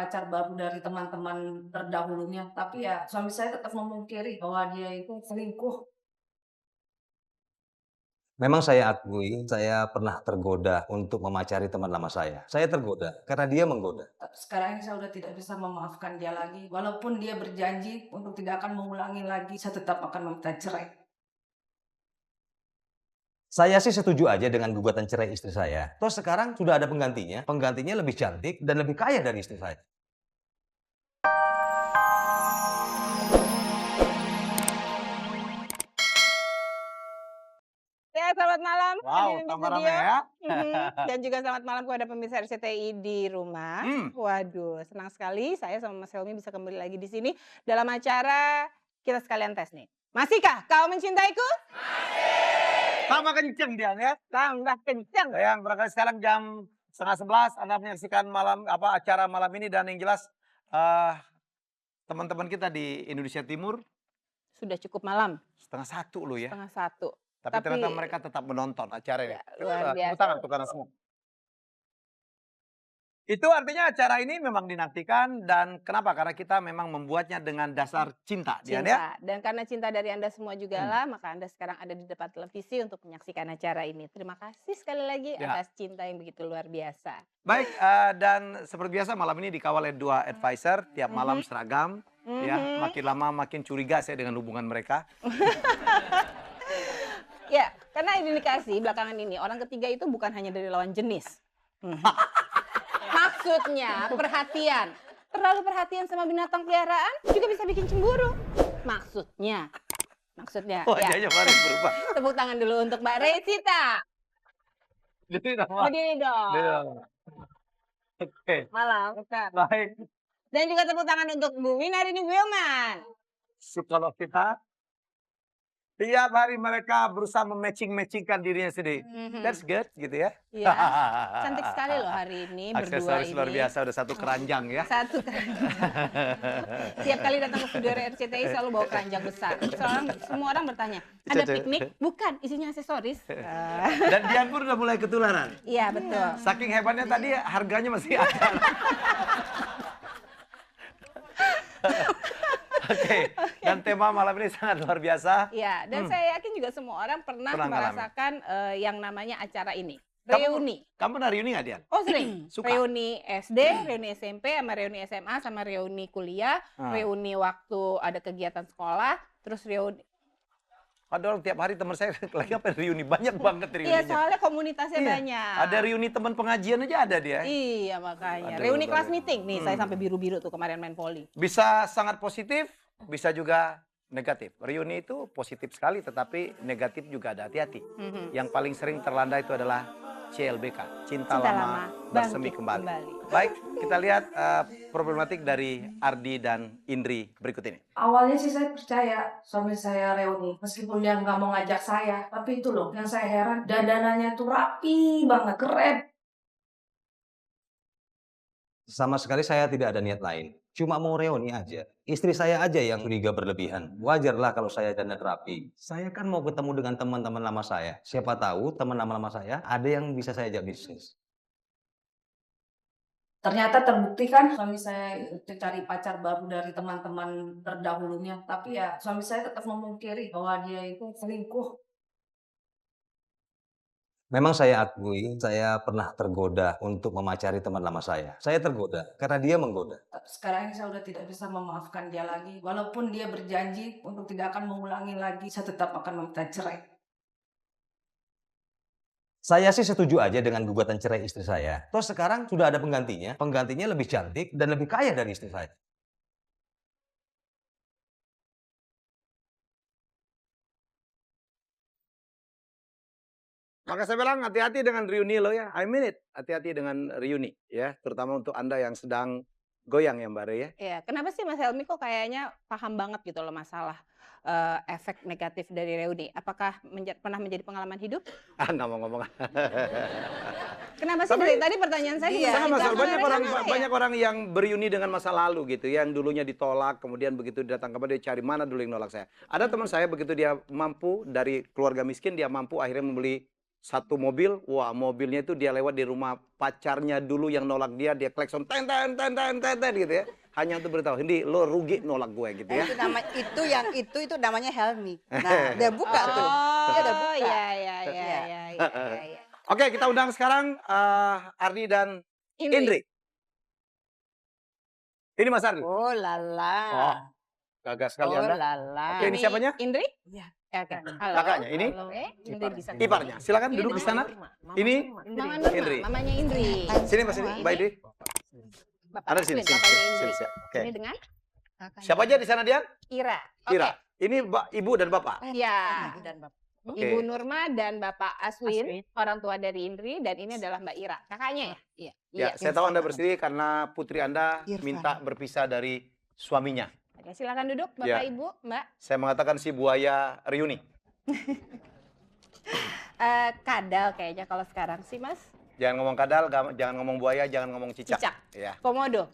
pacar baru dari teman-teman terdahulunya, tapi ya suami saya tetap memungkiri bahwa dia itu selingkuh. Memang saya akui, saya pernah tergoda untuk memacari teman lama saya. Saya tergoda karena dia menggoda. Sekarang ini saya udah tidak bisa memaafkan dia lagi, walaupun dia berjanji untuk tidak akan mengulangi lagi, saya tetap akan meminta cerai. Saya sih setuju aja dengan gugatan cerai istri saya. Toh sekarang sudah ada penggantinya, penggantinya lebih cantik dan lebih kaya dari istri saya. Ya, selamat malam Wow, hadirin di tambah rame studio, ya. dan juga selamat malam kepada pemirsa RCTI di rumah. Hmm, Waduh, senang sekali saya sama Mas Helmi bisa kembali lagi di sini dalam acara kita sekalian tes nih. Masihkah kau mencintaiku? tambah kenceng dia ya. Tambah kencang. Sayang, barangkali sekarang jam setengah 11 Anda menyaksikan acara malam ini dan yang jelas eh, teman-teman kita di Indonesia Timur Sudah cukup malam, setengah satu loh ya. setengah satu. Tapi ternyata mereka tetap menonton acara ini. Ya, luar Tepuk biasa. tangan untuk kalian semua. Itu artinya acara ini memang dinantikan dan kenapa? Karena kita memang membuatnya dengan dasar cinta, Dian ya. Cinta. Dan karena cinta dari Anda semua juga Hmm, lah, maka Anda sekarang ada di depan televisi untuk menyaksikan acara ini. Terima kasih sekali lagi ya. atas cinta yang begitu luar biasa. Baik, dan seperti biasa malam ini dikawal oleh dua advisor, tiap malam Mhm, seragam, ya. mhm. Makin lama makin curiga saya dengan hubungan mereka. Ya, karena indikasi belakangan ini orang ketiga itu bukan hanya dari lawan jenis. Mhm. Maksudnya perhatian. Terlalu perhatian sama binatang peliharaan juga bisa bikin cemburu. Maksudnya, ya. Wajahnya baru berubah. Tepuk tangan dulu untuk Mbak Resita. Itu nama. Berdiri dong. Iya. Oke, Malam. Bukan. baik. Dan juga tepuk tangan untuk Bu Winarini Wilman. Psikolog kita, tiap hari mereka berusaha mematching-matchingkan dirinya sendiri. That's Mhm. good, gitu ya. Iya, cantik sekali loh hari ini berdua Aksesoris luar ini. biasa, udah satu keranjang ya. Satu keranjang. Tiap kali datang ke studio RCTI selalu bawa keranjang besar. Semua orang bertanya, ada piknik? Bukan, isinya aksesoris. Dan Dian pun udah mulai ketularan. Iya, betul. Saking hebatnya tadi harganya masih ada. Oke, dan tema malam ini sangat luar biasa. Iya, dan Hmm, saya yakin juga semua orang pernah pernah ngalamin. merasakan yang namanya acara ini. Kamu, Reuni. kamu pernah reuni nggak, Dian? Oh sering, Suka? reuni SD, reuni SMP, sama reuni SMA, sama reuni kuliah, Ah. reuni waktu ada kegiatan sekolah, terus reuni. Padahal tiap hari teman saya lagi apa reuni, banyak banget Iya, reuninya. soalnya komunitasnya Iya, banyak. ada reuni teman pengajian aja ada dia. Iya, makanya. Ada Reuni kelas berbagai. meeting. Nih, saya sampai biru-biru tuh kemarin main voli. Bisa sangat positif, bisa juga negatif. Reuni itu positif sekali, tetapi negatif juga ada, hati-hati. Mhm. Yang paling sering terlanda itu adalah CLBK, Cinta, Cinta Lama Lama Bersemi Bangkit Kembali. Kembali. Baik, kita lihat problematik dari Ardi dan Indri berikut ini. Awalnya sih saya percaya suami saya reuni, meskipun dia nggak mau ngajak saya, tapi itu loh yang saya heran, dandanannya tuh rapi banget, keren. Sama sekali saya tidak ada niat lain. Cuma mau reuni aja. Istri saya aja yang curiga berlebihan. Wajarlah kalau saya dandan rapi. Saya kan mau ketemu dengan teman-teman lama saya. Siapa tahu teman lama-lama saya ada yang bisa saya ajak bisnis. Ternyata terbukti kan suami saya itu cari pacar baru dari teman-teman terdahulunya, tapi ya suami saya tetap memungkiri bahwa dia itu selingkuh. Memang saya akui, saya pernah tergoda untuk memacari teman lama saya. Saya tergoda karena dia menggoda. Sekarang ini saya udah tidak bisa memaafkan dia lagi, walaupun dia berjanji untuk tidak akan mengulangi lagi, saya tetap akan meminta cerai. Saya sih setuju aja dengan gugatan cerai istri saya. Toh sekarang sudah ada penggantinya, penggantinya lebih cantik dan lebih kaya dari istri saya. Maka saya bilang hati-hati dengan reuni lo ya, I mean it. Hati-hati dengan reuni ya, terutama untuk Anda yang sedang goyang ya Mbak Re ya. Iya, kenapa sih Mas Helmi kok kayaknya paham banget gitu loh masalah efek negatif dari reuni? Apakah pernah menjadi pengalaman hidup? Ah, nggak mau ngomong. Kenapa sih Tapi dari tadi pertanyaan saya juga sama, kita banyak orang sama ya? banyak orang yang bereuni dengan masa lalu gitu, yang dulunya ditolak, kemudian begitu datang kemari dia cari mana dulu yang nolak saya. Ada teman saya begitu dia mampu dari keluarga miskin, dia mampu akhirnya membeli satu mobil, wah mobilnya itu dia lewat di rumah pacarnya dulu yang nolak dia klakson ten gitu ya. Hanya untuk beritahu, Hindi lo rugi nolak gue gitu ya. Itu namanya Helmi. Nah, dia buka tuh. Dia udah buka. Iya. Oke, kita undang sekarang Ardi dan Indri. Ini Mas Ardi. Oh lala. Oh, gagah sekali Anda. lala. Oke, ini siapanya? Indri? Iya. Oke. Kakaknya, ini? Indri bisa. Iparnya. Silakan duduk di sana. Ini Mama Nurma, Indri. mamanya Indri. Sini Mas ini, Mbak Indri. Bapak Ada di sini, Aswin, sini, bapaknya sini, Indri. sini. Oke. Ini dengan Siapa aja di sana dia? Ira. Ira. Ini Ibu dan Bapak. Ya. Dan Bapak. Oke. Ibu Nurma dan Bapak Aswin, orang tua dari Indri, dan ini adalah Mbak Ira, kakaknya ya? Iya. Ya, saya tahu Anda bersedih karena putri Anda Irfan. minta berpisah dari suaminya. Oke, silakan duduk Bapak Ya. Ibu, Mbak. Saya mengatakan si buaya reuni. Kadal kayaknya kalau sekarang sih, Mas. Jangan ngomong kadal, jangan ngomong buaya, jangan ngomong cicak. Cicak. Ya. Komodo.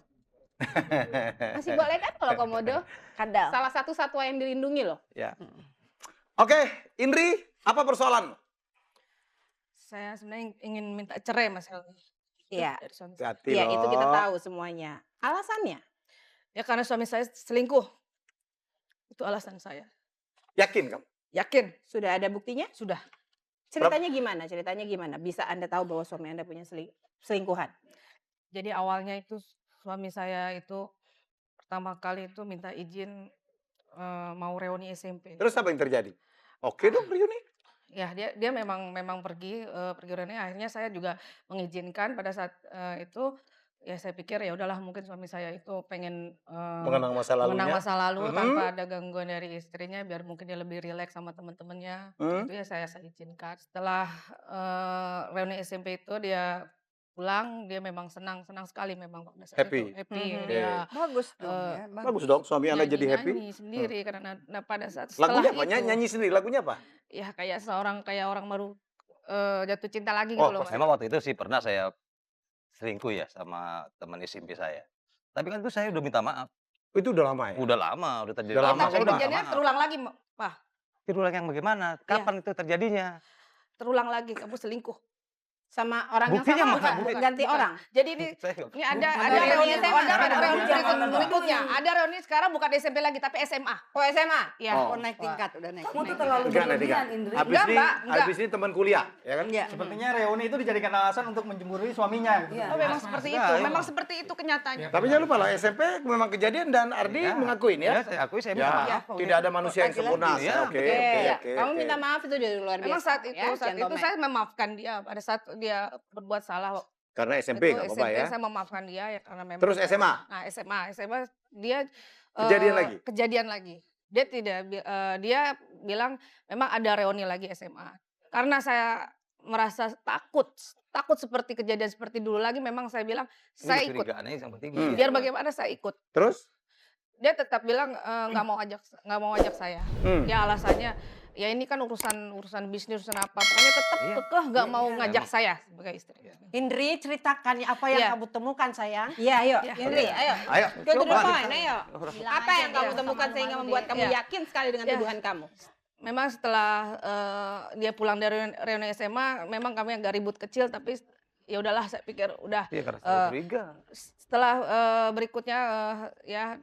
Masih boleh kan kalau komodo? Kadal. Salah satu satwa yang dilindungi loh. Ya. Oke, Indri, apa persoalan? Saya sebenarnya ingin minta cerai, Mas Helmi. Iya. Dari suami saya. Hati Iya, loh. itu kita tahu semuanya. Alasannya? Ya karena suami saya selingkuh. Itu alasan saya. Yakin kamu? Yakin, Sudah ada buktinya? sudah. Ceritanya gimana? Ceritanya gimana? Bisa Anda tahu bahwa suami Anda punya selingkuhan? Jadi awalnya itu suami saya itu pertama kali itu minta izin mau reuni SMP. Terus apa yang terjadi? Oke dong, reuni. Ya dia memang pergi reuni. Akhirnya saya juga mengizinkan pada saat itu. Ya saya pikir ya udahlah mungkin suami saya itu pengen Mengenang masa lalunya. mengenang masa lalu Mhm. tanpa ada gangguan dari istrinya biar mungkin dia lebih rileks sama teman-temannya. Itu ya saya izinkan. Setelah reuni SMP itu dia pulang, dia memang senang sekali memang pada saat Happy. itu. Happy. Mhm. Dia Bagus dong ya. Bagus dong, suami Anda jadi happy. nyanyi sendiri karena pada saat setelah Lagunya apa? itu Nyanyi sendiri, lagunya apa? ya kayak orang baru jatuh cinta lagi Oh, gitu loh. Mas. Memang waktu itu sih pernah saya selingkuh ya sama teman SMP saya. Tapi kan itu saya udah minta maaf. Itu udah lama ya? Udah lama, udah terjadi. Udah lama, lama, Tapi saya udah minta kejadiannya maaf. terulang lagi, Pak. Terulang yang bagaimana? Kapan itu terjadinya? Terulang lagi kamu selingkuh. Sama orang yang Buktinya sama mana? bukan? Bukti- Ganti Bukan. orang? Jadi ini ada Ada reuni SMA. ada reuni Jangan berikutnya. Ada reuni sekarang bukan SMP lagi tapi SMA. Oh SMA? Ya. Oh. Oh, naik tingkat, udah naik. Kamu tuh tingkat. terlalu Enggak, berlebihan, Indri. Indri. Habis Enggak, ini, Mbak, enggak. habis ini teman kuliah, ya kan? Iya. Sepertinya reuni itu dijadikan alasan untuk menjemurui suaminya. Iya. Oh, memang seperti itu. Memang seperti itu kenyataannya. Tapi jangan lupa lah, SMP memang kejadian dan Ardi Ya. mengakuin ya. Ya, saya akui saya minta Ya, maaf. tidak ada manusia yang sempurna. Iya, Oke, Oke, oke. kamu minta maaf itu dari luar biasa. Memang saat itu ya, gentleman. saya memaafkan dia pada saat dia berbuat salah. Karena SMP Itu nggak apa-apa SMP ya. saya memaafkan dia ya karena memang. Terus SMA? Nah, SMA dia Kejadian lagi? Kejadian lagi. Dia dia bilang memang ada reuni lagi SMA. Karena saya merasa takut seperti kejadian seperti dulu lagi, memang saya bilang saya ikut. Kecurigaannya yang penting. Biar bagaimana saya ikut. Terus? Dia tetap bilang nggak mau ajak saya. Hmm. Ya alasannya ya ini kan urusan bisnis urusan apa. Pokoknya tetap Iya. kekeh nggak mau Iya, ngajak emang. saya sebagai istri. Indri, ceritakan apa yang Iya. kamu temukan, sayang. Iya, ayo. Ya. Indri, ayo. Ayo. Go to the coba. point, ayo. Apa yang kamu temukan sehingga membuat kamu Iya. yakin sekali dengan Iya. tuduhan kamu? Memang setelah dia pulang dari reuni SMA, memang kami agak ribut kecil, tapi ya udahlah saya pikir udah. Iya, karena saya curiga. Setelah berikutnya ya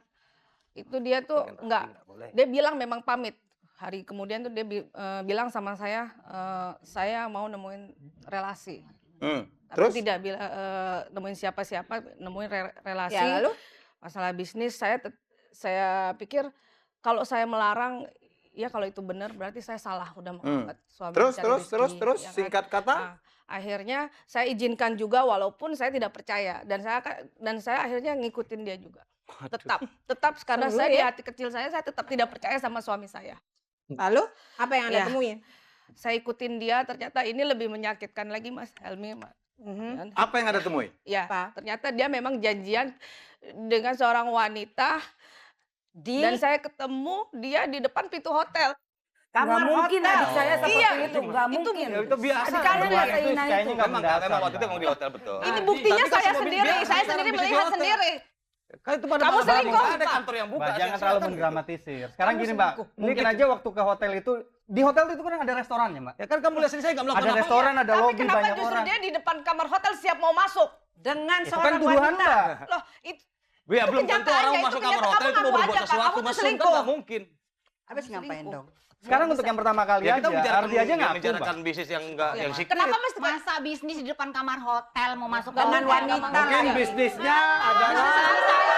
itu dia tuh Pengen nggak, rapi, boleh. dia bilang memang pamit. Hari kemudian tuh dia bilang sama saya mau nemuin relasi. Tapi Terus? tidak nemuin siapa-siapa, nemuin relasi. Ya, lalu? Masalah bisnis saya pikir kalau saya melarang, ya kalau itu benar berarti saya salah udah menghambat suami Terus, mencari terus, rezeki, terus, terus. ya kan? Singkat kata? Nah, akhirnya saya izinkan juga walaupun saya tidak percaya dan saya akhirnya ngikutin dia juga. Tetap karena Seru saya di ya? hati kecil saya tetap tidak percaya sama suami saya. Lalu apa yang Anda Ya. temuin? Saya ikutin dia, ternyata ini lebih menyakitkan lagi Mas Helmi. Mhm. Apa yang Anda temui? Ya, Apa? ternyata dia memang janjian dengan seorang wanita dan saya ketemu dia di depan pintu hotel. Nggak mungkin adik saya seperti Iya, itu, nggak mungkin. Ya, itu biasa. Adik kalian Dua nggak itu seindah kayaknya itu. nggak Memang mendasar, waktu itu Mbak. emang di hotel betul. Ini Adi, buktinya tapi saya kalau sendiri, biasa, saya sekarang sendiri bisa di melihat hotel. sendiri. Kan itu pada Kamu malam, selingkuh, ada Pak. kantor yang buka. Mbak, jangan silakan. terlalu mendramatisir. Sekarang Kamu gini, Mbak. selingkuh. Mungkin Ini aja waktu ke hotel itu Di hotel itu kan ada restorannya, Mbak. Ya kan kamu lihat sini saya nggak melakukan Ada apa-apa. restoran, ada Tapi lobby, kenapa banyak justru orang. dia di depan kamar hotel siap mau masuk dengan Itu seorang kan tuduhan, wanita? Mbak. Loh, itu Ya belum tentu kenyataannya, orang itu masuk kamar kenyataan. hotel itu Kamu mau ngaku berbuat aja, Pak. sesuatu, Kamu tuh mesum kan selingkuh. nggak mungkin. Habis ngapain dong? Sekarang untuk yang pertama kali Ya kita aja, bicarakan, Ardi aja ngaku, bicarakan Mbak. bisnis yang enggak yang secret. Kenapa masa bisnis di depan kamar hotel mau masuk Dengan wanita Mungkin lah. bisnisnya adalah Saya